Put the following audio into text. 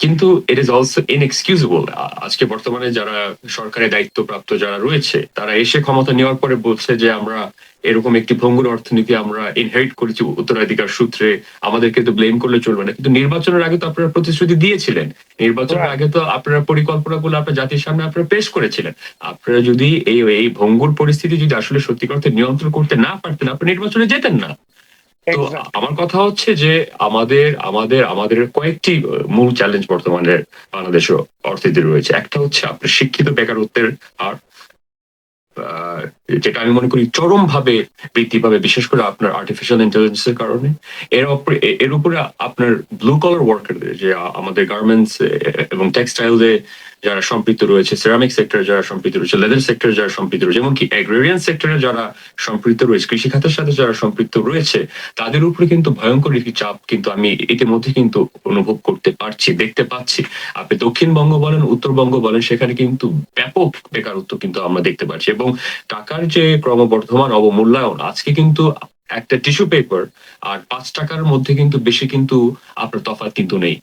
কিন্তু it is also ইনএক্সকিউজেবল। আজকে বর্তমানে যারা সরকারের দায়িত্বপ্রাপ্ত যারা রয়েছে তারা এসে ক্ষমতা নেওয়ার পরে বলছে যে আমরা এরকম একটি ভঙ্গুর অর্থনীতি আমরা ইনহেরিট করেছি উত্তরাধিকার সূত্রে, আমাদেরকে তো ব্লেম করলে চলবে না। কিন্তু নির্বাচনের আগে তো আপনারা প্রতিশ্রুতি দিয়েছিলেন, নির্বাচনের রাইট। আগে তো আপনারা পরিকল্পনাগুলো আপনার জাতির সামনে আপনারা পেশ করেছিলেন। আপনারা যদি এই এই ভঙ্গুর পরিস্থিতি যদি আসলে সত্যি অর্থে নিয়ন্ত্রণ করতে না পারতেন, আপনি নির্বাচনে যেতেন না। তো এক্সাক্ট। আমার কথা হচ্ছে যে আমাদের আমাদের আমাদের কয়েকটি মূল চ্যালেঞ্জ বর্তমানে বাংলাদেশের অর্থনীতি রয়েছে। একটা হচ্ছে আপনার শিক্ষিত বেকারত্বের হার, আহ, যেটা আমি মনে করি চরম ভাবে বৃদ্ধি পাবে, বিশেষ করে আপনার আর্টিফিশিয়াল ইন্টেলিজেন্সের কারণে। এর উপরে আপনার ব্লু কলার ওয়ার্কারদের, যে আমাদের গার্মেন্টস এবং টেক্সটাইলে যারা সম্পৃক্ত রয়েছে, সিরামিক সেক্টরে যারা সম্পৃক্ত রয়েছে, লেদার সেক্টরে যারা সম্পৃক্ত রয়েছে, এমনকি এগ্রেরিয়ান সেক্টরে যারা সম্পৃক্ত রয়েছে, কৃষি খাতের সাথে যারা সম্পৃক্ত রয়েছে, তাদের উপরে কিন্তু ভয়ঙ্কর একটি চাপ কিন্তু আমি ইতিমধ্যে কিন্তু অনুভব করতে পারছি, দেখতে পাচ্ছি। আপনি দক্ষিণবঙ্গ বলেন, উত্তরবঙ্গ বলেন, সেখানে কিন্তু ব্যাপক বেকারত্ব কিন্তু আমরা দেখতে পাচ্ছি। এবং টাকার যে ক্রমবর্ধমান অবমূল্যায়ন, আজকে কিন্তু একটা টিস্যু পেপার আর 5 টাকার মধ্যে কিন্তু বেশি কিন্তু আপনার তফাৎ কিন্তু নেই।